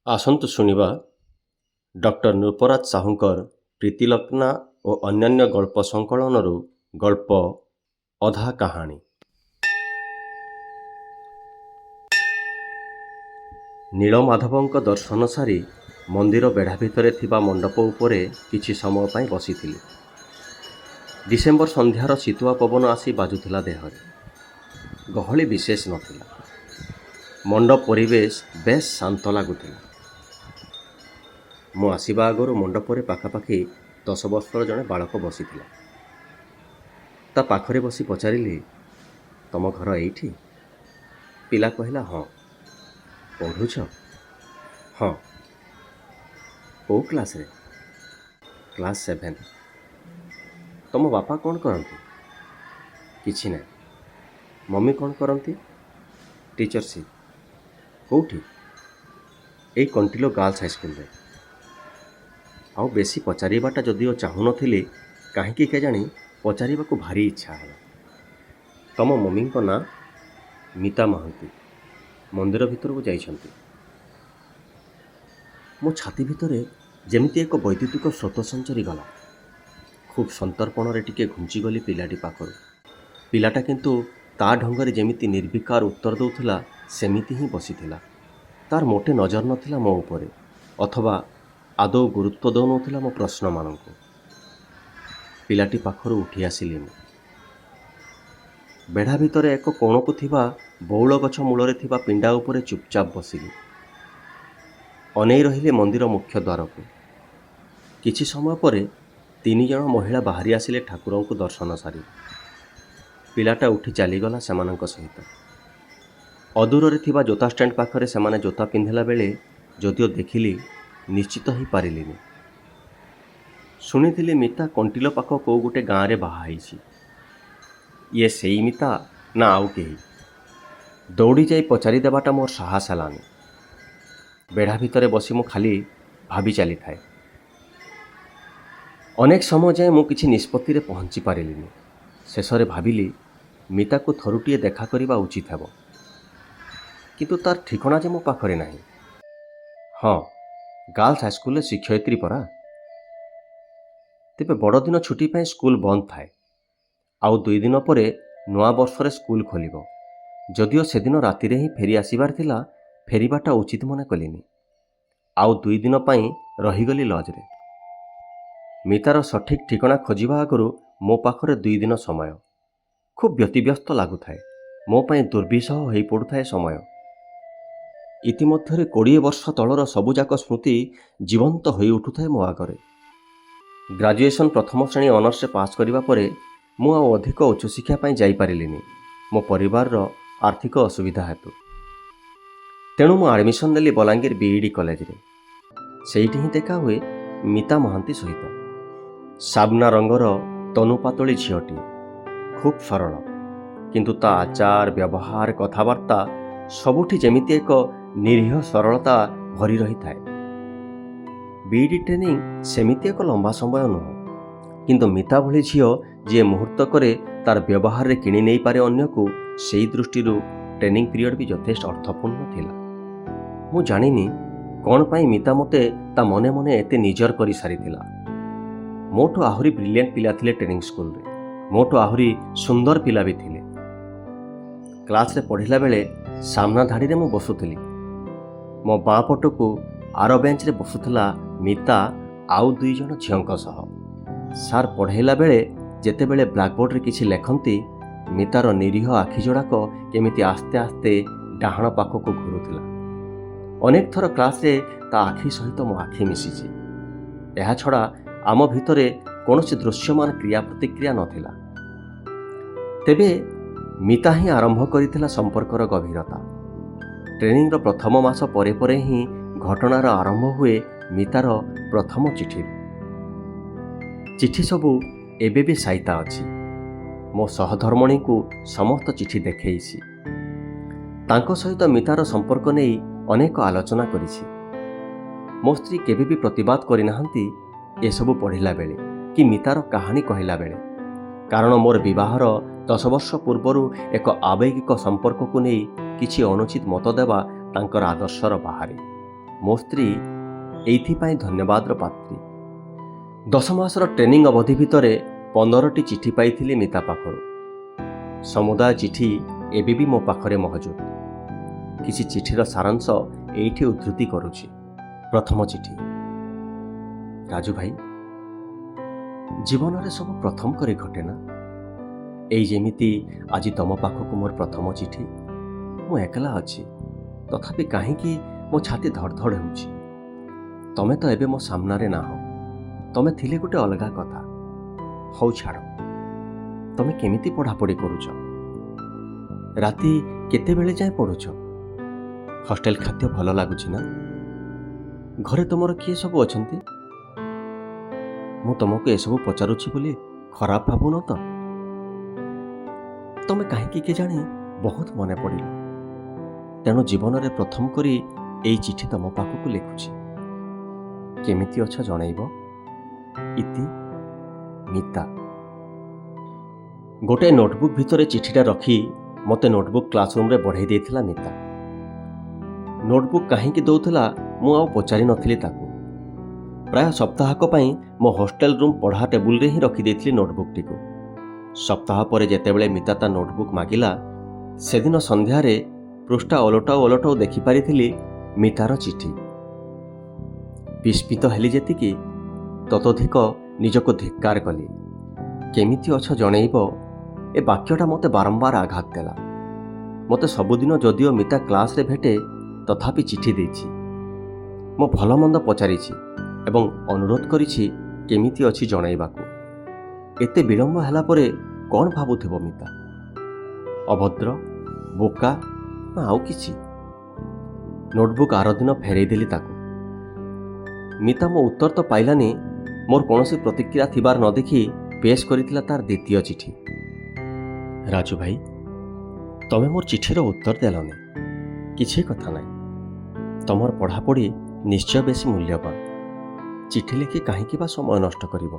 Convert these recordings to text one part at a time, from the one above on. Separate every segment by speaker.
Speaker 1: ଆସନ୍ତୁ ଶୁଣିବା ଡକ୍ଟର ନୃପରାଜ ସାହୁଙ୍କର ପ୍ରୀତିଲଗ୍ନା ଓ ଅନ୍ୟାନ୍ୟ ଗଳ୍ପ ସଂକଳନରୁ ଗଳ୍ପ ଅଧା କାହାଣୀ। ନୀଳମାଧବଙ୍କ ଦର୍ଶନ ସାରି ମନ୍ଦିର ବେଢ଼ା ଭିତରେ ଥିବା ମଣ୍ଡପ ଉପରେ କିଛି ସମୟ ପାଇଁ ବସିଥିଲି। ଡିସେମ୍ବର ସନ୍ଧ୍ୟାର ଶୀତୁଆ ପବନ ଆସି ବାଜୁଥିଲା ଦେହରେ। ଗହଳି ବିଶେଷ ନଥିଲା। ମଣ୍ଡପ ପରିବେଶ ବେଶ୍ ଶାନ୍ତ ଲାଗୁଥିଲା। ମୁଁ ଆସିବା ଆଗରୁ ମଣ୍ଡପରେ ପାଖାପାଖି 10 ବର୍ଷର ଜଣେ ବାଳକ ବସିଥିଲା। ତା ପାଖରେ ବସି ପଚାରିଲି, ତମ ଘର ଏଇଠି? ପିଲା କହିଲା, ହଁ। ପଢ଼ୁଛ? ହଁ। କେଉଁ କ୍ଲାସରେ? କ୍ଲାସ୍ 7। ତମ ବାପା କ'ଣ କରନ୍ତି? କିଛି ନାହିଁ। ମମି କ'ଣ କରନ୍ତି? ଟିଚରସିପ୍। କେଉଁଠି? ଏଇ କଣ୍ଟିଲୋ ଗାର୍ଲସ ହାଇସ୍କୁଲରେ। ଆଉ ବେଶୀ ପଚାରିବାଟା ଯଦିଓ ଚାହୁଁନଥିଲି, କାହିଁକି କେଜାଣି ପଚାରିବାକୁ ଭାରି ଇଚ୍ଛା ହେଲା। ତମ ମମିଙ୍କ ନାଁ? ମିତା ମହାନ୍ତି। ମନ୍ଦିର ଭିତରକୁ ଯାଇଛନ୍ତି। ମୋ ଛାତି ଭିତରେ ଯେମିତି ଏକ ବୈଦ୍ୟୁତିକ ସ୍ରୋତ ସଞ୍ଚରିଗଲା। ଖୁବ୍ ସନ୍ତର୍ପଣରେ ଟିକେ ଘୁଞ୍ଚିଗଲି ପିଲାଟି ପାଖରୁ। ପିଲାଟା କିନ୍ତୁ ତା ଢଙ୍ଗରେ ଯେମିତି ନିର୍ବିକାର ଉତ୍ତର ଦେଉଥିଲା, ସେମିତି ହିଁ ବସିଥିଲା। ତାର ମୋଟେ ନଜର ନଥିଲା ମୋ ଉପରେ, ଅଥବା ଆଦୌ ଗୁରୁତ୍ୱ ଦେଉନଥିଲା ମୋ ପ୍ରଶ୍ନମାନଙ୍କୁ। ପିଲାଟି ପାଖରୁ ଉଠି ଆସିଲି ମୁଁ। ବେଢ଼ା ଭିତରେ ଏକ କୋଣକୁ ଥିବା ବଉଳ ଗଛ ମୂଳରେ ଥିବା ପିଣ୍ଡା ଉପରେ ଚୁପଚାପ ବସିଲି। ଅନେଇ ରହିଲି ମନ୍ଦିର ମୁଖ୍ୟ ଦ୍ୱାରକୁ। କିଛି ସମୟ ପରେ 3 ଜଣ ମହିଳା ବାହାରି ଆସିଲେ ଠାକୁରଙ୍କୁ ଦର୍ଶନ ସାରି। ପିଲାଟା ଉଠି ଚାଲିଗଲା ସେମାନଙ୍କ ସହିତ। ଅଦୂରରେ ଥିବା ଜୋତା ଷ୍ଟାଣ୍ଡ ପାଖରେ ସେମାନେ ଜୋତା ପିନ୍ଧିଲା ବେଳେ ଯଦିଓ ଦେଖିଲି, ନିଶ୍ଚିତ ହୋଇପାରିଲିନି। ଶୁଣିଥିଲି ମିତା କଣ୍ଟିଲୋ ପାଖ କେଉଁ ଗୋଟେ ଗାଁରେ ବାହା ହେଇଛି। ଇଏ ସେଇ ମିତା ନା ଆଉ କେହି? ଦୌଡ଼ି ଯାଇ ପଚାରି ଦେବାଟା ମୋର ସାହସ ହେଲାନି। ବେଢ଼ା ଭିତରେ ବସି ମୁଁ ଖାଲି ଭାବି ଚାଲିଥାଏ। ଅନେକ ସମୟ ଯାଏଁ ମୁଁ କିଛି ନିଷ୍ପତ୍ତିରେ ପହଞ୍ଚି ପାରିଲିନି। ଶେଷରେ ଭାବିଲି, ମିତାକୁ ଥରୁଟିଏ ଦେଖା କରିବା ଉଚିତ ହେବ। କିନ୍ତୁ ତାର ଠିକଣା ଯେ ମୋ ପାଖରେ ନାହିଁ। ହଁ, ଗାର୍ଲସ ହାଇସ୍କୁଲରେ ଶିକ୍ଷୟିତ୍ରୀ ପରା। ତେବେ ବଡ଼ଦିନ ଛୁଟି ପାଇଁ ସ୍କୁଲ ବନ୍ଦ ଥାଏ। ଆଉ 2 ଦିନ ପରେ ନୂଆ ବର୍ଷରେ ସ୍କୁଲ ଖୋଲିବ। ଯଦିଓ ସେଦିନ ରାତିରେ ହିଁ ଫେରି ଆସିବାର ଥିଲା, ଫେରିବାଟା ଉଚିତ ମନେ କଲିନି। ଆଉ 2 ଦିନ ପାଇଁ ରହିଗଲି ଲଜରେ। ମିତାର ସଠିକ୍ ଠିକଣା ଖୋଜିବା ଆଗରୁ ମୋ ପାଖରେ 2 ଦିନ ସମୟ। ଖୁବ୍ ବ୍ୟତିବ୍ୟସ୍ତ ଲାଗୁଥାଏ। ମୋ ପାଇଁ ଦୁର୍ବିସହ ହୋଇପଡ଼ୁଥାଏ ସମୟ। ଇତିମଧ୍ୟରେ 20 ବର୍ଷ ତଳର ସବୁଯାକ ସ୍ମୃତି ଜୀବନ୍ତ ହୋଇ ଉଠୁଥାଏ ମୋ ଆଗରେ। ଗ୍ରାଜୁଏସନ୍ ପ୍ରଥମ ଶ୍ରେଣୀ ଅନର୍ସରେ ପାସ୍ କରିବା ପରେ ମୁଁ ଆଉ ଅଧିକ ଉଚ୍ଚଶିକ୍ଷା ପାଇଁ ଯାଇପାରିଲିନି ମୋ ପରିବାରର ଆର୍ଥିକ ଅସୁବିଧା ହେତୁ। ତେଣୁ ମୁଁ ଆଡ଼ମିସନ୍ ନେଲି ବଲାଙ୍ଗୀର ବିଇଡ଼ି କଲେଜରେ। ସେଇଠି ହିଁ ଦେଖା ହୁଏ ମିତା ମହାନ୍ତି ସହିତ। ସାବନା ରଙ୍ଗର ତନୁପାତଳି ଝିଅଟିଏ। ଖୁବ୍ ସରଳ। କିନ୍ତୁ ତା ଆଚାର, ବ୍ୟବହାର, କଥାବାର୍ତ୍ତା ସବୁଠି ଯେମିତି ଏକ ନିରୀହ ସରଳତା ଭରି ରହିଥାଏ। ବିଇଡ଼ି ଟ୍ରେନିଂ ସେମିତି ଏକ ଲମ୍ବା ସମୟ ନୁହଁ। କିନ୍ତୁ ମିତା ଭଳି ଝିଅ ଯିଏ ମୁହୂର୍ତ୍ତକରେ ତାର ବ୍ୟବହାରରେ କିଣି ନେଇପାରେ ଅନ୍ୟକୁ, ସେଇ ଦୃଷ୍ଟିରୁ ଟ୍ରେନିଂ ପିରିୟଡ଼ ବି ଯଥେଷ୍ଟ ଅର୍ଥପୂର୍ଣ୍ଣ ଥିଲା। ମୁଁ ଜାଣିନି କ'ଣ ପାଇଁ ମିତା ମୋତେ ତା ମନେ ମନେ ଏତେ ନିଜର କରି ସାରିଥିଲା। ମୋଠୁ ଆହୁରି ବ୍ରିଲିଆଣ୍ଟ ପିଲା ଥିଲେ ଟ୍ରେନିଂ ସ୍କୁଲରେ। ମୋଠୁ ଆହୁରି ସୁନ୍ଦର ପିଲା ବି ଥିଲେ। କ୍ଲାସରେ ପଢ଼ିଲା ବେଳେ ସାମ୍ନା ଧାଡ଼ିରେ ମୁଁ ବସୁଥିଲି। ମୋ ବାଁ ପଟକୁ ଆର ବେଞ୍ଚରେ ବସୁଥିଲା ମିତା ଆଉ 2 ଜଣ ଝିଅଙ୍କ ସହ। ସାର୍ ପଢ଼େଇଲା ବେଳେ ଯେତେବେଳେ ବ୍ଲାକବୋର୍ଡ଼ରେ କିଛି ଲେଖନ୍ତି, ମିତାର ନିରୀହ ଆଖି ଯୋଡ଼ାକ କେମିତି ଆସ୍ତେ ଆସ୍ତେ ଡାହାଣ ପାଖକୁ ଘୁରୁଥିଲା। ଅନେକ ଥର କ୍ଲାସରେ ତା ଆଖି ସହିତ ମୋ ଆଖି ମିଶିଛି। ଏହାଛଡ଼ା ଆମ ଭିତରେ କୌଣସି ଦୃଶ୍ୟମାନ କ୍ରିୟା ପ୍ରତିକ୍ରିୟା ନଥିଲା। ତେବେ ମିତା ହିଁ ଆରମ୍ଭ କରିଥିଲା ସମ୍ପର୍କର ଗଭୀରତା। ଟ୍ରେନିଂର ପ୍ରଥମ ମାସ ପରେ ପରେ ହିଁ ଘଟଣାର ଆରମ୍ଭ ହୁଏ ମିତାର ପ୍ରଥମ ଚିଠିରୁ। ଚିଠି ସବୁ ଏବେ ବି ସାଇତା ଅଛି। ମୋ ସହଧର୍ମଣୀଙ୍କୁ ସମସ୍ତ ଚିଠି ଦେଖେଇଛି। ତାଙ୍କ ସହିତ ମିତାର ସମ୍ପର୍କ ନେଇ ଅନେକ ଆଲୋଚନା କରିଛି। ମୋ ସ୍ତ୍ରୀ କେବେ ବି ପ୍ରତିବାଦ କରିନାହାନ୍ତି ଏସବୁ ପଢ଼ିଲା ବେଳେ କି ମିତାର କାହାଣୀ କହିଲା ବେଳେ। କାରଣ ମୋର ବିବାହର 10 ବର୍ଷ ପୂର୍ବରୁ ଏକ ଆବେଗିକ ସମ୍ପର୍କକୁ ନେଇ କିଛି ଅନୁଚିତ ମତ ଦେବା ତାଙ୍କର ଆଦର୍ଶର ବାହାରେ। ମୋ ସ୍ତ୍ରୀ ଏଇଥିପାଇଁ ଧନ୍ୟବାଦର ପାତ୍ରୀ। 10 ମାସର ଟ୍ରେନିଂ ଅବଧି ଭିତରେ 15ଟି ଚିଠି ପାଇଥିଲି ମିତା ପାଖରୁ। ସମୁଦାୟ ଚିଠି ଏବେ ବି ମୋ ପାଖରେ ମହଜୁଦ। କିଛି ଚିଠିର ସାରାଂଶ ଏଇଠି ଉଦ୍ଧୃତି କରୁଛି। ପ୍ରଥମ ଚିଠି। ରାଜୁ ଭାଇ, ଜୀବନରେ ସବୁ ପ୍ରଥମ କରି ଘଟେ ନା? ଏଇ ଯେମିତି ଆଜି ତମ ପାଖକୁ ମୋର ପ୍ରଥମ ଚିଠି। ମୁଁ ଏକଲା ଅଛି, ତଥାପି କାହିଁକି ମୋ ଛାତି ଧଡ଼ ଧଡ଼ ହେଉଛି। ତମେ ତ ଏବେ ମୋ ସାମ୍ନାରେ ନାହଁ। ତମେ ଥିଲେ ଗୋଟେ ଅଲଗା କଥା। ହଉ ଛାଡ଼, ତମେ କେମିତି ପଢ଼ାପଢ଼ି କରୁଛ? ରାତି କେତେବେଳେ ଯାଏଁ ପଢ଼ୁଛ? ହଷ୍ଟେଲ ଖାଦ୍ୟ ଭଲ ଲାଗୁଛି ନା? ଘରେ ତୁମର କିଏ ସବୁ ଅଛନ୍ତି? ମୁଁ ତୁମକୁ ଏସବୁ ପଚାରୁଛି ବୋଲି ଖରାପ ଭାବୁନ ତ? ତମେ କାହିଁକି କେଜାଣି ବହୁତ ମନେ ପଡ଼ିଲ। ତେଣୁ ଜୀବନରେ ପ୍ରଥମ କରି ଏଇ ଚିଠି ତମ ପାଖକୁ ଲେଖୁଛି। କେମିତି ଅଛ ଜଣାଇବ? ଇତି ମିତା। ଗୋଟାଏ ନୋଟବୁକ୍ ଭିତରେ ଚିଠିଟା ରଖି ମୋତେ ନୋଟବୁକ୍ କ୍ଲାସରୁମ୍ରେ ବଢ଼େଇ ଦେଇଥିଲା ମିତା। ନୋଟବୁକ୍ କାହିଁକି ଦେଉଥିଲା ମୁଁ ଆଉ ପଚାରି ନଥିଲି ତାକୁ। ପ୍ରାୟ ସପ୍ତାହକ ପାଇଁ ମୋ ହଷ୍ଟେଲ ରୁମ୍ ପଢ଼ା ଟେବୁଲରେ ହିଁ ରଖିଦେଇଥିଲି ନୋଟବୁକ୍ଟିକୁ। ସପ୍ତାହ ପରେ ଯେତେବେଳେ ମିତା ତା ନୋଟବୁକ୍ ମାଗିଲା, ସେଦିନ ସନ୍ଧ୍ୟାରେ ପୃଷ୍ଠା ଓଲଟାଉ ଓଲଟାଉ ଦେଖିପାରିଥିଲି ମିତାର ଚିଠି। ବିସ୍ମିତ ହେଲି ଯେତିକି, ତତୋଧିକ ନିଜକୁ ଧିକ୍କାର କଲି। କେମିତି ଅଛ ଜଣେଇବ, ଏ ବାକ୍ୟଟା ମୋତେ ବାରମ୍ବାର ଆଘାତ ଦେଲା। ମୋତେ ସବୁଦିନ ଯଦିଓ ମିତା କ୍ଲାସରେ ଭେଟେ, ତଥାପି ଚିଠି ଦେଇଛି। ମୁଁ ଭଲ ମନ୍ଦ ପଚାରିଛି ଏବଂ ଅନୁରୋଧ କରିଛି କେମିତି ଅଛି ଜଣାଇବାକୁ। ଏତେ ବିଳମ୍ବ ହେଲା ପରେ କ'ଣ ଭାବୁଥିବ ମିତା? ଅଭଦ୍ର, ବୋକା ନା ଆଉ କିଛି? ନୋଟବୁକ୍ ଆର ଦିନ ଫେରାଇ ଦେଲି ତାକୁ। ମିତା ମୋ ଉତ୍ତର ତ ପାଇଲାନି। ମୋର କୌଣସି ପ୍ରତିକ୍ରିୟା ଥିବାର ନ ଦେଖି ପେଶ କରିଥିଲା ତାର ଦ୍ୱିତୀୟ ଚିଠି। ରାଜୁ ଭାଇ, ତମେ ମୋର ଚିଠିର ଉତ୍ତର ଦେଲନି। କିଛି କଥା ନାହିଁ। ତମର ପଢ଼ାପଢ଼ି ନିଶ୍ଚୟ ବେଶୀ ମୂଲ୍ୟବାନ। ଚିଠି ଲେଖି କାହିଁକି ବା ସମୟ ନଷ୍ଟ କରିବ?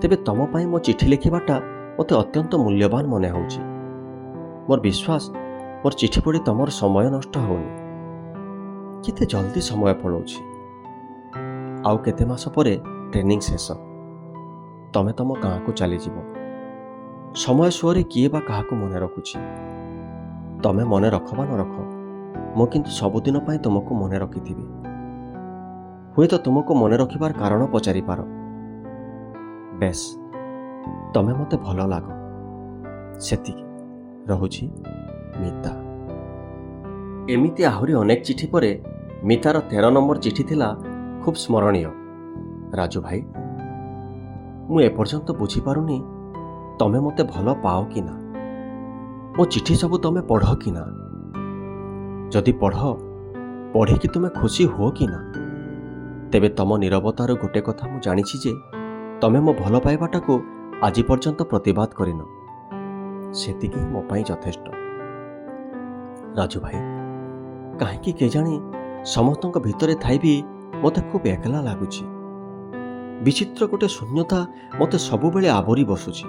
Speaker 1: ତେବେ ତମ ପାଇଁ ମୋ ଚିଠି ଲେଖିବାଟା ମୋତେ ଅତ୍ୟନ୍ତ ମୂଲ୍ୟବାନ ମନେ ହେଉଛି। ମୋର ବିଶ୍ୱାସ, ମୋର ଚିଠି ପଢ଼ି ତମର ସମୟ ନଷ୍ଟ ହେଉନି। କେତେ ଜଲ୍ଦି ସମୟ ପଳାଉଛି। ଆଉ କେତେ ମାସ ପରେ ଟ୍ରେନିଂ ଶେଷ। ତମେ ତମ ଗାଁକୁ ଚାଲିଯିବ। ସମୟ ସୁଅରେ କିଏ ବା କାହାକୁ ମନେ ରଖୁଛି? ତମେ ମନେ ରଖ ବା ନ ରଖ, ମୁଁ କିନ୍ତୁ ସବୁଦିନ ପାଇଁ ତୁମକୁ ମନେ ରଖିଥିବି। ହୁଏତ ତୁମକୁ ମନେ ରଖିବାର କାରଣ ପଚାରିପାର। ବେଶ୍, ତମେ ମୋତେ ଭଲ ଲାଗ। ସେତିକି। ରହୁଛି, ମିତା। ଏମିତି ଆହୁରି ଅନେକ ଚିଠି ପରେ ମିତାର 13 ନମ୍ବର ଚିଠି ଥିଲା ଖୁବ୍ ସ୍ମରଣୀୟ। ରାଜୁ ଭାଇ, ମୁଁ ଏପର୍ଯ୍ୟନ୍ତ ବୁଝିପାରୁନି ତମେ ମୋତେ ଭଲ ପାଅ କି ନା। ମୋ ଚିଠି ସବୁ ତମେ ପଢ଼ କି ନା। ଯଦି ପଢ଼, ପଢ଼ିକି ତୁମେ ଖୁସି ହୁଅ କି ନା। ତେବେ ତମ ନୀରବତାରୁ ଗୋଟେ କଥା ମୁଁ ଜାଣିଛି ଯେ ତମେ ମୋ ଭଲ ପାଇବାଟାକୁ ଆଜି ପର୍ଯ୍ୟନ୍ତ ପ୍ରତିବାଦ କରିନ। ସେତିକି ମୋ ପାଇଁ ଯଥେଷ୍ଟ। ରାଜୁ ଭାଇ, କାହିଁକି କେଜାଣି ସମସ୍ତଙ୍କ ଭିତରେ ଥାଇ ବି ମୋତେ ଖୁବ୍ ଏକଲା ଲାଗୁଛି। ବିଚିତ୍ର ଗୋଟେ ଶୂନ୍ୟତା ମୋତେ ସବୁବେଳେ ଆବରି ବସୁଛି।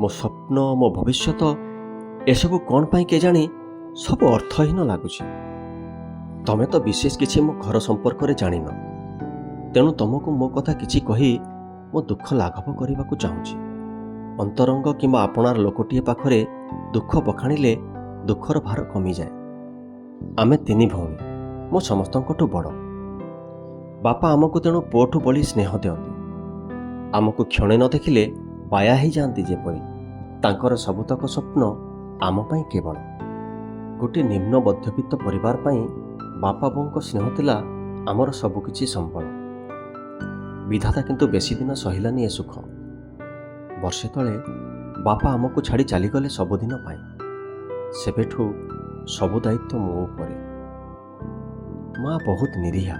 Speaker 1: ମୋ ସ୍ୱପ୍ନ, ମୋ ଭବିଷ୍ୟତ, ଏସବୁ କ'ଣ ପାଇଁ କେଜାଣି ସବୁ ଅର୍ଥହୀନ ଲାଗୁଛି। ତମେ ତ ବିଶେଷ କିଛି ମୋ ଘର ସମ୍ପର୍କରେ ଜାଣିନ। ତେଣୁ ତମକୁ ମୋ କଥା କିଛି କହି ମୋ ଦୁଃଖ ଲାଘବ କରିବାକୁ ଚାହୁଁଛି। ଅନ୍ତରଙ୍ଗ କିମ୍ବା ଆପଣାର ଲୋକଟିଏ ପାଖରେ ଦୁଃଖ ବଖାଣିଲେ ଦୁଃଖର ଭାର କମିଯାଏ। ଆମେ 3 ଭଉଣୀ। ମୁଁ ସମସ୍ତଙ୍କଠୁ ବଡ଼। ବାପା ଆମକୁ ତେଣୁ ପୁଅଠୁ ବଳି ସ୍ନେହ ଦିଅନ୍ତି। ଆମକୁ କ୍ଷଣେ ନ ଦେଖିଲେ ବାୟା ହେଇଯାଆନ୍ତି ଯେପରି। ତାଙ୍କର ସବୁତକ ସ୍ୱପ୍ନ ଆମ ପାଇଁ କେବଳ। ଗୋଟିଏ ନିମ୍ନ ମଧ୍ୟବିତ୍ତ ପରିବାର ପାଇଁ ବାପା ବୋଉଙ୍କ ସ୍ନେହ ଥିଲା ଆମର ସବୁକିଛି ସମ୍ବଳ। ବିଧାତା କିନ୍ତୁ ବେଶୀ ଦିନ ସହିଲାନି ଏ ସୁଖ। ବର୍ଷେ ତଳେ ବାପା ଆମକୁ ଛାଡ଼ି ଚାଲିଗଲେ ସବୁଦିନ ପାଇଁ। ସେବେଠୁ ସବୁ ଦାୟିତ୍ୱ ମୋ ଉପରେ। ମା ବହୁତ ନିରୀହା।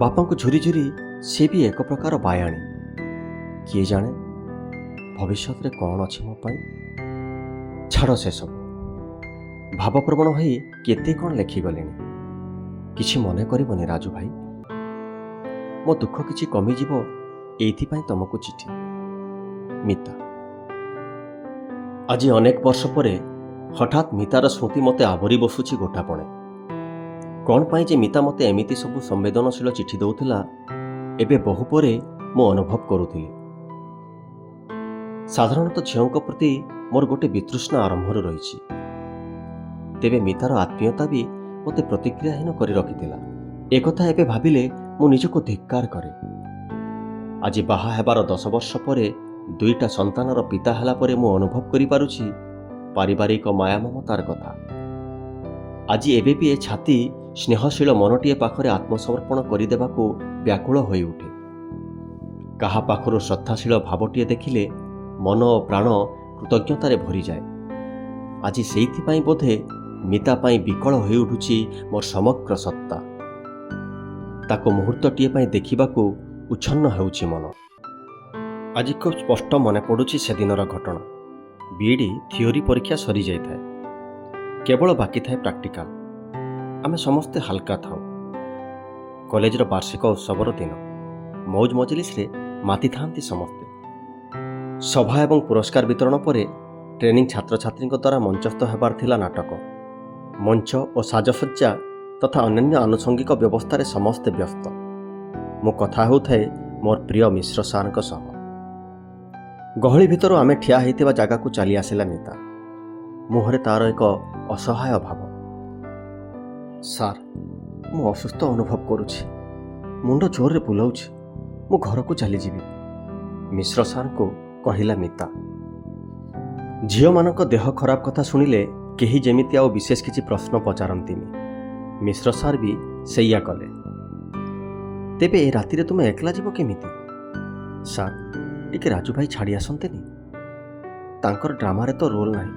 Speaker 1: ବାପାଙ୍କୁ ଝୁରି ଝୁରି ସେ ବି ଏକ ପ୍ରକାର ବାୟାଣୀ। କିଏ ଜାଣେ ଭବିଷ୍ୟତରେ କ'ଣ ଅଛି ମୋ ପାଇଁ। ଛାଡ଼ ସେସବୁ। ଭାବପ୍ରବଣ ହୋଇ କେତେ କ'ଣ ଲେଖିଗଲେଣି। କିଛି ମନେ କରିବନି ରାଜୁ ଭାଇ। ମୋ ଦୁଃଖ କିଛି କମିଯିବ ଏଇଥିପାଇଁ ତମକୁ ଚିଠି। ମିତା। ଆଜି ଅନେକ ବର୍ଷ ପରେ ହଠାତ୍ ମିତାର ସ୍ମୃତି ମୋତେ ଆବରି ବସୁଛି ଗୋଟାପଣେ। କ'ଣ ପାଇଁ ଯେ ମିତା ମୋତେ ଏମିତି ସବୁ ସମ୍ବେଦନଶୀଳ ଚିଠି ଦେଉଥିଲା ଏବେ ବହୁ ପରେ ମୁଁ ଅନୁଭବ କରୁଥିଲି। ସାଧାରଣତଃ ଝିଅଙ୍କ ପ୍ରତି ମୋର ଗୋଟେ ବିତୃଷ୍ଣା ଆରମ୍ଭରୁ ରହିଛି। ତେବେ ମିତାର ଆତ୍ମୀୟତା ବି ମୋତେ ପ୍ରତିକ୍ରିୟାହୀନ କରି ରଖିଥିଲା। ଏକଥା ଏବେ ଭାବିଲେ ମୁଁ ନିଜକୁ ଧିକ୍କାର କରେ। ଆଜି ବାହା ହେବାର 10 ବର୍ଷ ପରେ 2ଟା ସନ୍ତାନର ପିତା ହେଲା ପରେ ମୁଁ ଅନୁଭବ କରିପାରୁଛି ପାରିବାରିକ ମାୟା ମମତାର କଥା। ଆଜି ଏବେ ବି ଏ ଛାତି ସ୍ନେହଶୀଳ ମନଟିଏ ପାଖରେ ଆତ୍ମସମର୍ପଣ କରିଦେବାକୁ ବ୍ୟାକୁଳ ହୋଇଉଠେ। କାହା ପାଖରୁ ଶ୍ରଦ୍ଧାଶୀଳ ଭାବଟିଏ ଦେଖିଲେ ମନ ଓ ପ୍ରାଣ କୃତଜ୍ଞତାରେ ଭରିଯାଏ। ଆଜି ସେଇଥିପାଇଁ ବୋଧେ ମିତା ପାଇଁ ବିକଳ ହୋଇଉଠୁଛି ମୋର ସମଗ୍ର ସତ୍ତା। ତାକୁ ମୁହୂର୍ତ୍ତଟିଏ ପାଇଁ ଦେଖିବାକୁ ଉଚ୍ଛନ୍ନ ହେଉଛି ମନ। ଆଜି ଖୁବ୍ ସ୍ପଷ୍ଟ ମନେ ପଡ଼ୁଛି ସେଦିନର ଘଟଣା। ବିଇଡ଼ି ଥିଓରି ପରୀକ୍ଷା ସରିଯାଇଥାଏ, କେବଳ ବାକି ଥାଏ ପ୍ରାକ୍ଟିକାଲ। ଆମେ ସମସ୍ତେ ହାଲକା ଥାଉ। କଲେଜର ବାର୍ଷିକ ଉତ୍ସବର ଦିନ। ମୌଜ ମଜଲିସରେ ମାତିଥାନ୍ତି ସମସ୍ତେ। ସଭା ଏବଂ ପୁରସ୍କାର ବିତରଣ ପରେ ଟ୍ରେନିଂ ଛାତ୍ରଛାତ୍ରୀଙ୍କ ଦ୍ୱାରା ମଞ୍ଚସ୍ଥ ହେବାର ଥିଲା ନାଟକ। ମଞ୍ଚ ଓ ସାଜସଜ୍ଜା ତଥା ଅନ୍ୟାନ୍ୟ ଆନୁଷଙ୍ଗିକ ବ୍ୟବସ୍ଥାରେ ସମସ୍ତେ ବ୍ୟସ୍ତ। ମୁଁ କଥା ହେଉଥାଏ ମୋର ପ୍ରିୟ ମିଶ୍ର ସାର୍ଙ୍କ ସହ। ଗହଳି ଭିତରୁ ଆମେ ଠିଆ ହୋଇଥିବା ଜାଗାକୁ ଚାଲି ଆସିଲା ମିତା। ମୁହଁରେ ତା'ର ଏକ ଅସହାୟ ଭାବ। ସାର୍, ମୁଁ ଅସୁସ୍ଥ ଅନୁଭବ କରୁଛି। ମୁଣ୍ଡ ଜୋରରେ ବୁଲାଉଛି। ମୁଁ ଘରକୁ ଚାଲିଯିବି, ମିଶ୍ର ସାର୍ଙ୍କୁ କହିଲା ମିତା। ଝିଅମାନଙ୍କ ଦେହ ଖରାପ କଥା ଶୁଣିଲେ କେହି ଯେମିତି ଆଉ ବିଶେଷ କିଛି ପ୍ରଶ୍ନ ପଚାରନ୍ତିନି। ମିଶ୍ର ସାର୍ ବି ସେଇଆ କଲେ। ତେବେ ଏ ରାତିରେ ତୁମେ ଏକଲା ଯିବ କେମିତି? ସାର୍, ଟିକେ ରାଜୁ ଭାଇ ଛାଡ଼ି ଆସନ୍ତେନି? ତାଙ୍କର ଡ୍ରାମାରେ ତ ରୋଲ୍ ନାହିଁ।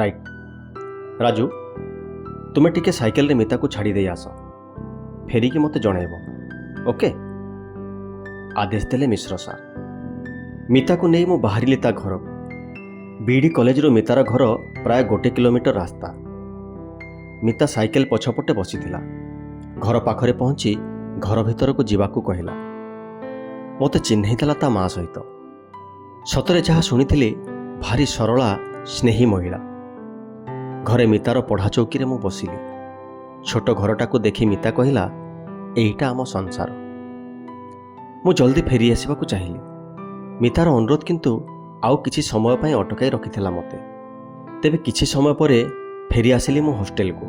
Speaker 1: ରାଇଟ୍। ରାଜୁ, ତୁମେ ଟିକେ ସାଇକେଲରେ ମିତାକୁ ଛାଡ଼ି ଦେଇ ଆସ। ଫେରିକି ମୋତେ ଜଣାଇବ, ଓକେ? ଆଦେଶ ଦେଲେ ମିଶ୍ର ସାର୍। ମିତାକୁ ନେଇ ମୁଁ ବାହାରିଲି ତା ଘରକୁ। ବିଇଡ଼ି କଲେଜରୁ ମିତାର ଘର ପ୍ରାୟ 1 କିଲୋମିଟର ରାସ୍ତା। ମିତା ସାଇକେଲ ପଛପଟେ ବସିଥିଲା। ଘର ପାଖରେ ପହଞ୍ଚି ଘର ଭିତରକୁ ଯିବାକୁ କହିଲା। ମୋତେ ଚିହ୍ନେଇଥିଲା ତା ମା ସହିତ। ସତରେ ଯାହା ଶୁଣିଥିଲି, ଭାରି ସରଳା ସ୍ନେହୀ ମହିଳା। ଘରେ ମିତାର ପଢ଼ା ଚୌକିରେ ମୁଁ ବସିଲି। ଛୋଟ ଘରଟାକୁ ଦେଖି ମିତା କହିଲା, ଏଇଟା ଆମ ସଂସାର। ମୁଁ ଜଲ୍ଦି ଫେରି ଆସିବାକୁ ଚାହିଁଲି। ମିତାର ଅନୁରୋଧ କିନ୍ତୁ ଆଉ କିଛି ସମୟ ପାଇଁ ଅଟକାଇ ରଖିଥିଲା ମୋତେ। ତେବେ କିଛି ସମୟ ପରେ ଫେରି ଆସିଲି ମୁଁ ହଷ୍ଟେଲକୁ।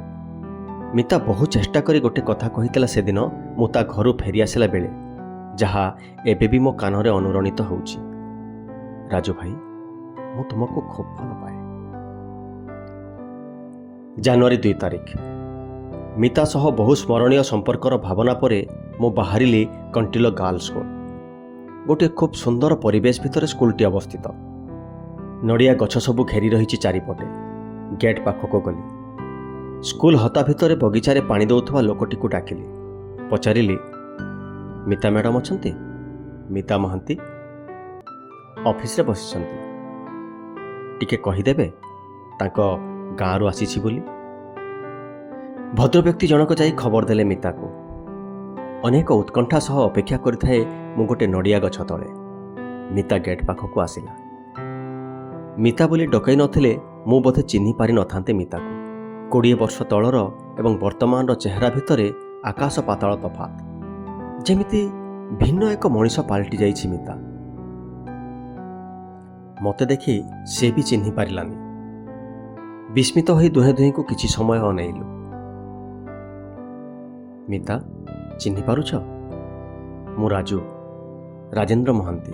Speaker 1: ମିତା ବହୁ ଚେଷ୍ଟା କରି ଗୋଟେ କଥା କହିଥିଲା ସେଦିନ ମୁଁ ତା ଘରୁ ଫେରି ଆସିଲା ବେଳେ, ଯାହା ଏବେ ବି ମୋ କାନରେ ଅନୁରଣିତ ହେଉଛି। ରାଜୁ ଭାଇ, ମୁଁ ତୁମକୁ ଖୁବ୍ ଭଲ ପାଏ। ଜାନୁଆରୀ 2 ତାରିଖ। ମିତା ସହ ବହୁ ସ୍ମରଣୀୟ ସମ୍ପର୍କର ଭାବନା ପରେ ମୁଁ ବାହାରିଲି କଣ୍ଟିଲୋ ଗାର୍ଲସ ସ୍କୁଲ। ଗୋଟିଏ ଖୁବ୍ ସୁନ୍ଦର ପରିବେଶ ଭିତରେ ସ୍କୁଲଟି ଅବସ୍ଥିତ। ନଡ଼ିଆ ଗଛ ସବୁ ଘେରି ରହିଛି ଚାରିପଟେ। ଗେଟ୍ ପାଖକୁ ଗଲି। ସ୍କୁଲ ହତା ଭିତରେ ବଗିଚାରେ ପାଣି ଦେଉଥିବା ଲୋକଟିକୁ ଡାକିଲି। ପଚାରିଲି, ମିତା ମ୍ୟାଡ଼ାମ୍ ଅଛନ୍ତି? ମିତା ମହାନ୍ତି ଅଫିସରେ ବସିଛନ୍ତି। ଟିକେ କହିଦେବେ ତାଙ୍କ ଗାଁରୁ ଆସିଛି ବୋଲି। ଭଦ୍ରବ୍ୟକ୍ତି ଜଣକ ଯାଇ ଖବର ଦେଲେ ମିତାକୁ। ଅନେକ ଉତ୍କଣ୍ଠା ସହ ଅପେକ୍ଷା କରିଥାଏ ମୁଁ ଗୋଟେ ନଡ଼ିଆ ଗଛ ତଳେ। ମିତା ଗେଟ୍ ପାଖକୁ ଆସିଲା। ମିତା ବୋଲି ଡକାଇ ନଥିଲେ ମୁଁ ବୋଧେ ଚିହ୍ନି ପାରିନଥାନ୍ତେ ମିତାକୁ। 20 ବର୍ଷ ତଳର ଏବଂ ବର୍ତ୍ତମାନର ଚେହେରା ଭିତରେ ଆକାଶ ପାତାଳ ତଫାତ। ଯେମିତି ଭିନ୍ନ ଏକ ମଣିଷ ପାଲଟି ଯାଇଛି ମିତା। ମୋତେ ଦେଖି ସେ ବି ଚିହ୍ନି ପାରିଲାନି। ବିସ୍ମିତ ହୋଇ ଦୁହେଁ ଦୁହିଁଙ୍କୁ କିଛି ସମୟ ଅନେଇଲୁ। ମିତା, ଚିହ୍ନି ପାରୁଛ? ମୁଁ ରାଜୁ, ରାଜେନ୍ଦ୍ର ମହାନ୍ତି।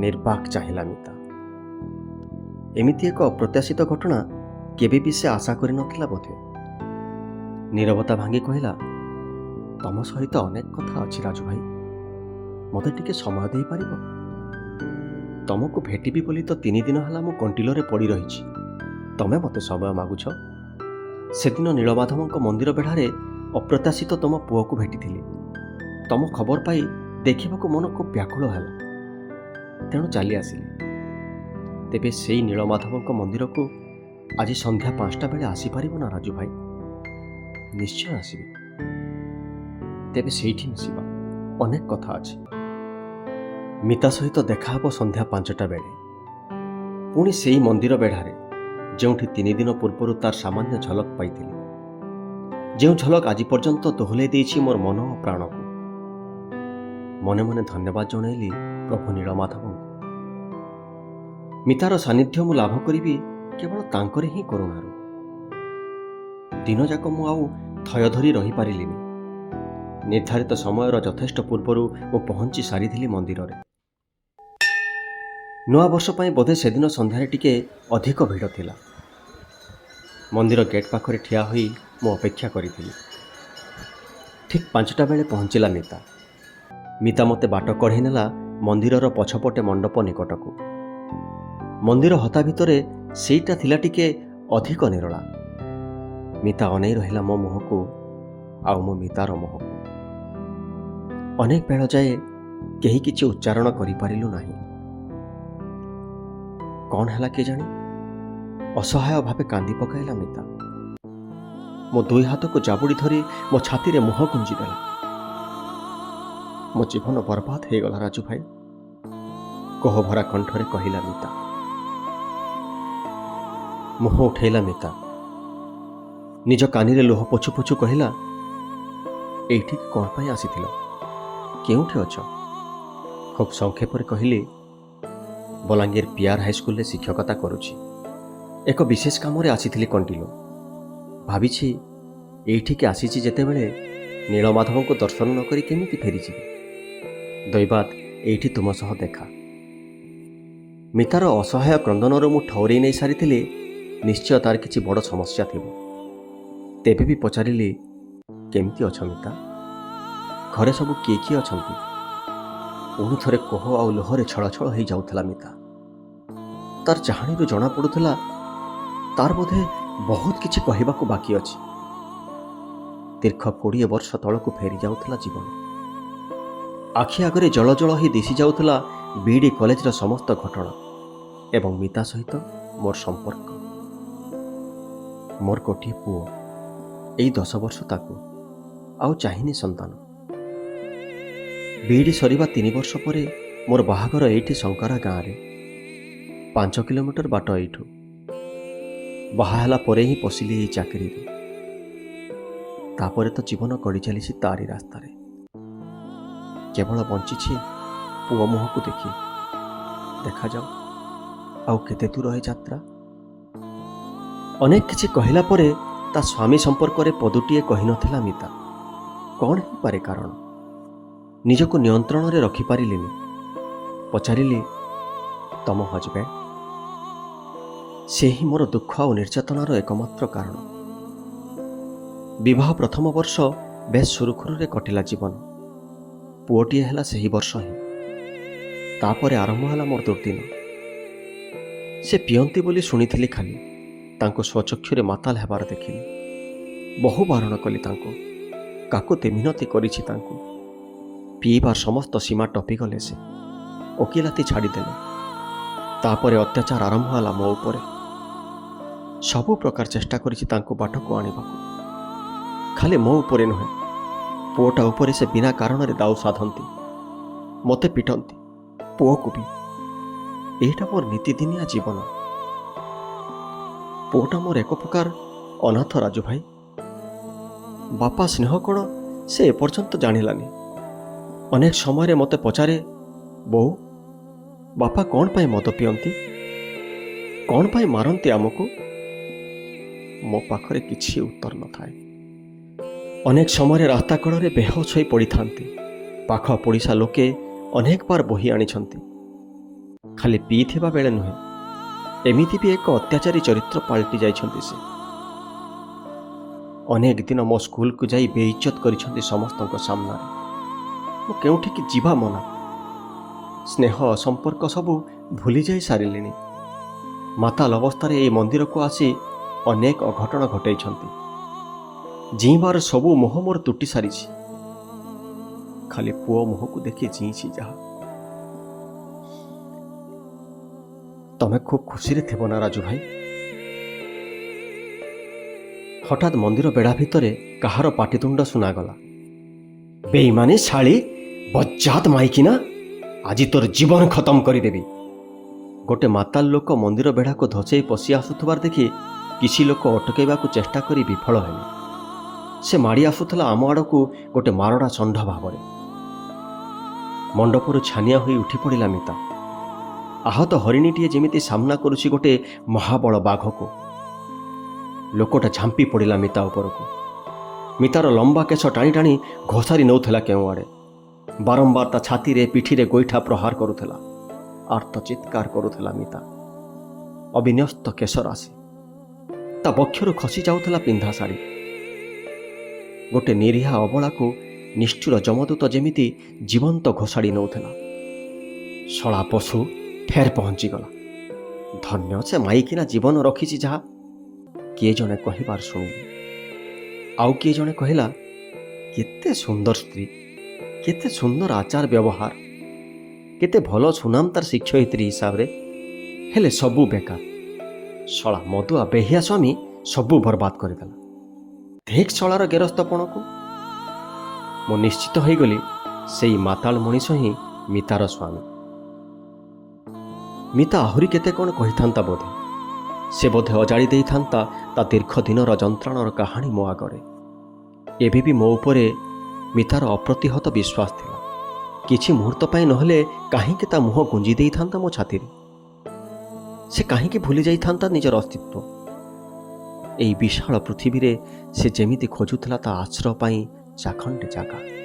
Speaker 1: ନିର୍ବାକ ଚାହିଁଲା ମିତା। ଏମିତି ଏକ ଅପ୍ରତ୍ୟାଶିତ ଘଟଣା କେବେ ବି ସେ ଆଶା କରିନଥିଲା ବୋଧେ। ନୀରବତା ଭାଙ୍ଗି କହିଲା, ତମ ସହିତ ଅନେକ କଥା ଅଛି ରାଜୁ ଭାଇ। ମୋତେ ଟିକେ ସମୟ ଦେଇପାରିବ? ତମକୁ ଭେଟିବି ବୋଲି ତ 3 ଦିନ ହେଲା ମୁଁ କଣ୍ଟିଲୋରେ ପଡ଼ି ରହିଛି। ତମେ ମୋତେ ସମୟ ମାଗୁଛ? ସେଦିନ ନୀଳମାଧବଙ୍କ ମନ୍ଦିର ବେଢ଼ାରେ ଅପ୍ରତ୍ୟାଶିତ ତମ ପୁଅକୁ ଭେଟିଥିଲି। ତମ ଖବର ପାଇ ଦେଖିବାକୁ ମନ ଖୁବ୍ ବ୍ୟାକୁଳ ହେଲା। ତେଣୁ ଚାଲି ଆସିଲି। ତେବେ ସେଇ ନୀଳମାଧବଙ୍କ ମନ୍ଦିରକୁ ଆଜି ସନ୍ଧ୍ୟା 5ଟା ବେଳେ ଆସିପାରିବ ନା ରାଜୁ ଭାଇ? ନିଶ୍ଚୟ ଆସିବି। ତେବେ ସେଇଠି ମିଶିବା। ଅନେକ କଥା ଅଛି। ମିତା ସହିତ ଦେଖାହେବ ସନ୍ଧ୍ୟା 5ଟା ବେଳେ। ପୁଣି ସେଇ ମନ୍ଦିର ବେଢ଼ାରେ, ଯେଉଁଠି 3 ଦିନ ପୂର୍ବରୁ ତାର ସାମାନ୍ୟ ଝଲକ ପାଇଥିଲି। ଯେଉଁ ଝଲକ ଆଜି ପର୍ଯ୍ୟନ୍ତ ଦୋହଲେଇ ଦେଇଛି ମୋର ମନ ଓ ପ୍ରାଣକୁ। ମନେ ମନେ ଧନ୍ୟବାଦ ଜଣାଇଲି ପ୍ରଭୁ ନୀଳମାଧବଙ୍କୁ। ମିତାର ସାନ୍ନିଧ୍ୟ ମୁଁ ଲାଭ କରିବି କେବଳ ତାଙ୍କରି ହିଁ କରୁଣାରୁ। ଦିନଯାକ ମୁଁ ଆଉ ଥୟ ଧରି ରହିପାରିଲିନି। ନିର୍ଦ୍ଧାରିତ ସମୟର ଯଥେଷ୍ଟ ପୂର୍ବରୁ ମୁଁ ପହଞ୍ଚି ସାରିଥିଲି ମନ୍ଦିରରେ। ନୂଆ ବର୍ଷ ପାଇଁ ବୋଧେ ସେଦିନ ସନ୍ଧ୍ୟାରେ ଟିକେ ଅଧିକ ଭିଡ଼ ଥିଲା। ମନ୍ଦିର ଗେଟ୍ ପାଖରେ ଠିଆ ହୋଇ ମୁଁ ଅପେକ୍ଷା କରିଥିଲି। ଠିକ୍ 5ଟା ବେଳେ ପହଞ୍ଚିଲା ମିତା। ମିତା ମୋତେ ବାଟ କଢ଼େଇ ନେଲା ମନ୍ଦିରର ପଛପଟେ ମଣ୍ଡପ ନିକଟକୁ। ମନ୍ଦିର ହତା ଭିତରେ ସେଇଟା ଥିଲା ଟିକେ ଅଧିକ ନିରୋଳା। ମିତା ଅନେଇ ରହିଲା ମୋ ମୁହଁକୁ, ଆଉ ମୁଁ ମିତାର ମୁହଁକୁ। ଅନେକ ବେଳ ଯାଏ କେହି କିଛି ଉଚ୍ଚାରଣ କରିପାରିଲୁ ନାହିଁ। କ'ଣ ହେଲା କେଜାଣି, ଅସହାୟ ଭାବେ କାନ୍ଦି ପକାଇଲା ମିତା। ମୋ 2 ହାତକୁ ଜାବୁଡ଼ି ଧରି ମୋ ଛାତିରେ ମୁହଁ ଗୁଞ୍ଜି ଦେଲା। ମୋ ଜୀବନ ବର୍ବାଦ ହେଇଗଲା ରାଜୁ ଭାଇ, କୋହଭରା କଣ୍ଠରେ କହିଲା ମିତା। ମୁହଁ ଉଠେଇଲା ମିତା। ନିଜ କାନିରେ ଲୁହ ପୋଛୁ ପୋଛୁ କହିଲା, ଏଇଠିକି କ'ଣ ପାଇଁ ଆସିଥିଲ? କେଉଁଠି ଅଛ? ଖୁବ୍ ସଂକ୍ଷେପରେ କହିଲି, ବଲାଙ୍ଗୀର ପିଆର ହାଇସ୍କୁଲରେ ଶିକ୍ଷକତା କରୁଛି। ଏକ ବିଶେଷ କାମରେ ଆସିଥିଲି କଣ୍ଟିଲୋ। ଭାବିଛି ଏଇଠିକି ଆସିଛି ଯେତେବେଳେ ନୀଳମାଧବଙ୍କୁ ଦର୍ଶନ ନ କରି କେମିତି ଫେରିଯିବି। ଦୈବାତ୍ ଏଇଠି ତୁମ ସହ ଦେଖା। ମିତାର ଅସହାୟ କ୍ରନ୍ଦନରୁ ମୁଁ ଠଉରେଇ ନେଇ ସାରିଥିଲି ନିଶ୍ଚୟ ତାର କିଛି ବଡ଼ ସମସ୍ୟା ଥିବ। ତେବେ ବି ପଚାରିଲି, କେମିତି ଅଛ ମିତା? ଘରେ ସବୁ କିଏ କିଏ ଅଛନ୍ତି? ପୁଣି ଥରେ କୋହ ଆଉ ଲୁହରେ ଛଳଛଳ ହେଇଯାଉଥିଲା ମିତା। ତାର ଚାହାଣୀରୁ ଜଣାପଡ଼ୁଥିଲା ତାର ବୋଧେ ବହୁତ କିଛି କହିବାକୁ ବାକି ଅଛି। ଦୀର୍ଘ 20 ବର୍ଷ ତଳକୁ ଫେରି ଯାଉଥିଲା ଜୀବନ। ଆଖି ଆଗରେ ଜଳ ଜଳ ହୋଇ ଦିଶି ଯାଉଥିଲା ବିଇଡ଼ି କଲେଜର ସମସ୍ତ ଘଟଣା ଏବଂ ମିତା ସହିତ ମୋର ସମ୍ପର୍କ। ମୋର ଗୋଟିଏ ପୁଅ, ଏଇ 10 ବର୍ଷ ତାକୁ, ଆଉ ଚାହିଁନି ସନ୍ତାନ। ବିଇଡ଼ି ସରିବା 3 ବର୍ଷ ପରେ ମୋର ବାହାଘର ଏଇଠି ଶଙ୍କରା ଗାଁରେ, 5 କିଲୋମିଟର ବାଟ ଏଇଠୁ। ବାହା ହେଲା ପରେ ହିଁ ପଶିଲି ଏଇ ଚାକିରିରେ। ତାପରେ ତ ଜୀବନ ଗଡ଼ି ଚାଲିଛି ତାରି ରାସ୍ତାରେ। କେବଳ ବଞ୍ଚିଛି ପୁଅ ମୁହଁକୁ ଦେଖି। ଦେଖାଯାଉ ଆଉ କେତେ ଦୂର ଏ ଯାତ୍ରା। ଅନେକ କିଛି କହିଲା ପରେ ତା ସ୍ୱାମୀ ସମ୍ପର୍କରେ ପଦୁଟିଏ କହିନଥିଲା ମିତା। କ'ଣ ହେଇପାରେ କାରଣ? ନିଜକୁ ନିୟନ୍ତ୍ରଣରେ ରଖିପାରିଲିନି। ପଚାରିଲି, ତମ ହଜବେଣ୍ଡ? ସେ ହିଁ ମୋର ଦୁଃଖ ଆଉ ନିର୍ଯାତନାର ଏକମାତ୍ର କାରଣ। ବିବାହ ପ୍ରଥମ ବର୍ଷ ବେଶ ସୁରୁଖୁରୁରେ କଟିଲା ଜୀବନ। ପୁଅଟିଏ ହେଲା ସେହି ବର୍ଷ ହିଁ। ତାପରେ ଆରମ୍ଭ ହେଲା ମୋର ଦୁର୍ଦ୍ଦିନ। ସେ ପିଅନ୍ତି ବୋଲି ଶୁଣିଥିଲି ଖାଲି, ତାଙ୍କୁ ସ୍ୱଚକ୍ଷୁରେ ମାତାଲ ହେବାର ଦେଖିଲି। ବହୁ ବାରଣ କଲି ତାଙ୍କୁ, କାକୁତି ମିନତି କରିଛି ତାଙ୍କୁ। ପିଇବାର ସମସ୍ତ ସୀମା ଟପିଗଲେ ସେ, ଓକିଲାତି ଛାଡ଼ିଦେଲେ। ତାପରେ ଅତ୍ୟାଚାର ଆରମ୍ଭ ହେଲା ମୋ ଉପରେ। ସବୁ ପ୍ରକାର ଚେଷ୍ଟା କରିଛି ତାଙ୍କୁ ବାଟକୁ ଆଣିବାକୁ। ଖାଲି ମୋ ଉପରେ ନୁହେଁ, ପୁଅଟା ଉପରେ ସେ ବିନା କାରଣରେ ଦାଉ ସାଧନ୍ତି। ମୋତେ ପିଟନ୍ତି, ପୁଅକୁ ବି। ଏଇଟା ମୋର ନୀତିଦିନିଆ ଜୀବନ। ପୁଅଟା ମୋର ଏକ ପ୍ରକାର ଅନାଥ ରାଜୁ ଭାଇ। ବାପା ସ୍ନେହ କ'ଣ ସେ ଏପର୍ଯ୍ୟନ୍ତ ଜାଣିଲାନି। ଅନେକ ସମୟରେ ମୋତେ ପଚାରେ, ବୋଉ, ବାପା କ'ଣ ପାଇଁ ମଦ ପିଅନ୍ତି? କ'ଣ ପାଇଁ ମାରନ୍ତି ଆମକୁ? ମୋ ପାଖରେ କିଛି ଉତ୍ତର ନଥାଏ। ଅନେକ ସମୟରେ ରାସ୍ତା କଡ଼ରେ ବେହୋସ ହୋଇ ପଡ଼ିଥାନ୍ତି। ପାଖ ପଡ଼ିଶା ଲୋକେ ଅନେକ ବାର ବୋହି ଆଣିଛନ୍ତି। ଖାଲି ପିଇଥିବା ବେଳେ ନୁହେଁ, ଏମିତି ବି ଏକ ଅତ୍ୟାଚାରୀ ଚରିତ୍ର ପାଲଟି ଯାଇଛନ୍ତି ସେ। ଅନେକ ଦିନ ମୋ ସ୍କୁଲକୁ ଯାଇ ବେଇଜ୍ଜତ କରିଛନ୍ତି ସମସ୍ତଙ୍କ ସାମ୍ନାରେ। ମୁଁ କେଉଁଠିକି ଯିବା ମନା। ସ୍ନେହ ସମ୍ପର୍କ ସବୁ ଭୁଲି ଯାଇ ସାରିଲିଣି। ମାତାଲ ଅବସ୍ଥାରେ ଏହି ମନ୍ଦିରକୁ ଆସି ଅନେକ ଅଘଟଣ ଘଟାଇଛନ୍ତି। ଜିଇଁବାର ସବୁ ମୋହ ମୋର ତୁଟି ସାରିଛି। ଖାଲି ପୁଅ ମୁହଁକୁ ଦେଖି ଜିଇଁଛି ଯାହା। ତମେ ଖୁବ୍ ଖୁସିରେ ଥିବ ନା ରାଜୁ ଭାଇ? ହଠାତ୍ ମନ୍ଦିର ବେଢ଼ା ଭିତରେ କାହାର ପାଟିତୁଣ୍ଡ ଶୁଣାଗଲା। ବେଇମାନି ଶାଳୀ, ବଜ୍ଜାତ ମାଇକିନା, ଆଜି ତୋର ଜୀବନ ଖତମ କରିଦେବି। ଗୋଟେ ମାତାଲ ଲୋକ ମନ୍ଦିର ବେଢ଼ାକୁ ଧସେଇ ପଶି ଆସୁଥିବାର ଦେଖି କିଛି ଲୋକ ଅଟକାଇବାକୁ ଚେଷ୍ଟା କରି ବିଫଳ ହେଲେ। ସେ ମାଡ଼ି ଆସୁଥିଲା ଆମ ଆଡ଼କୁ ଗୋଟେ ମାରଡ଼ା ଷଣ୍ଢ ଭାବରେ। ମଣ୍ଡପରୁ ଛାନିଆ ହୋଇ ଉଠି ପଡ଼ିଲା ମିତା। ଆହତ ହରିଣୀଟିଏ ଯେମିତି ସାମ୍ନା କରୁଛି ଗୋଟେ ମହାବଳ ବାଘକୁ। ଲୋକଟା ଝାମ୍ପି ପଡ଼ିଲା ମିତା ଉପରକୁ। ମିତାର ଲମ୍ବା କେଶ ଟାଣି ଟାଣି ଘୋଷାରି ନେଉଥିଲା କେଉଁଆଡ଼େ। ବାରମ୍ବାର ତା ଛାତିରେ ପିଠିରେ ଗୋଇଠା ପ୍ରହାର କରୁଥିଲା। ଆର୍ତ୍ତ ଚିତ୍କାର କରୁଥିଲା ମିତା। ଅବିନ୍ୟସ୍ତ କେଶ ରାଶି। ତା ବକ୍ଷରୁ ଖସି ଯାଉଥିଲା ପିନ୍ଧା ଶାଢ଼ୀ। ଗୋଟେ ନିରୀହା ଅବଳାକୁ ନିଷ୍ଠୁର ଯମଦୂତ ଯେମିତି ଜୀବନ୍ତ ଘୋଷାଡ଼ି ନେଉଥିଲା। ଶଳା ପଶୁ ଫେର ପହଞ୍ଚିଗଲା। ଧନ୍ୟ ସେ ମାଇକିନା ଜୀବନ ରଖିଛି ଯାହା। କିଏ ଜଣେ କହିବାର ଶୁଣିଲି। ଆଉ କିଏ ଜଣେ କହିଲା, କେତେ ସୁନ୍ଦର ସ୍ତ୍ରୀ, କେତେ ସୁନ୍ଦର ଆଚାର ବ୍ୟବହାର, କେତେ ଭଲ ସୁନାମ ତାର ଶିକ୍ଷୟିତ୍ରୀ ହିସାବରେ। ହେଲେ ସବୁ ବେକାର। ଶଳା ମଦୁଆ ବେହିଆ ସ୍ୱାମୀ ସବୁ ବର୍ବାଦ କରିଦେଲା। ଦେଖ ଶଳାର ଗେରସ୍ତପଣକୁ। ମୁଁ ନିଶ୍ଚିତ ହୋଇଗଲି ସେଇ ମାତାଳ ମଣିଷ ହିଁ ମିତାର ସ୍ୱାମୀ। ମିତା ଆହୁରି କେତେ କ'ଣ କହିଥାନ୍ତା ବୋଧେ। ସେ ବୋଧେ ଅଜାଡ଼ି ଦେଇଥାନ୍ତା ତା ଦୀର୍ଘ ଦିନର ଯନ୍ତ୍ରଣାର କାହାଣୀ ମୋ ଆଗରେ। ଏବେ ବି ମୋ ଉପରେ ମିତାର ଅପ୍ରତିହତ ବିଶ୍ୱାସ ଥିଲା। କିଛି ମୁହୂର୍ତ୍ତ ପାଇଁ ନହେଲେ କାହିଁକି ତା ମୁହଁ ଗୁଞ୍ଜି ଦେଇଥାନ୍ତା ମୋ ଛାତିରେ। ସେ କାହିଁକି ଭୁଲି ଯାଇଥାନ୍ତା ନିଜର ଅସ୍ତିତ୍ୱ। ଏହି ବିଶାଳ ପୃଥିବୀରେ ସେ ଯେମିତି ଖୋଜୁଥିଲା ତା ଆଶ୍ରୟ ପାଇଁ ଚାଖଣ୍ଡେ ଜାଗା।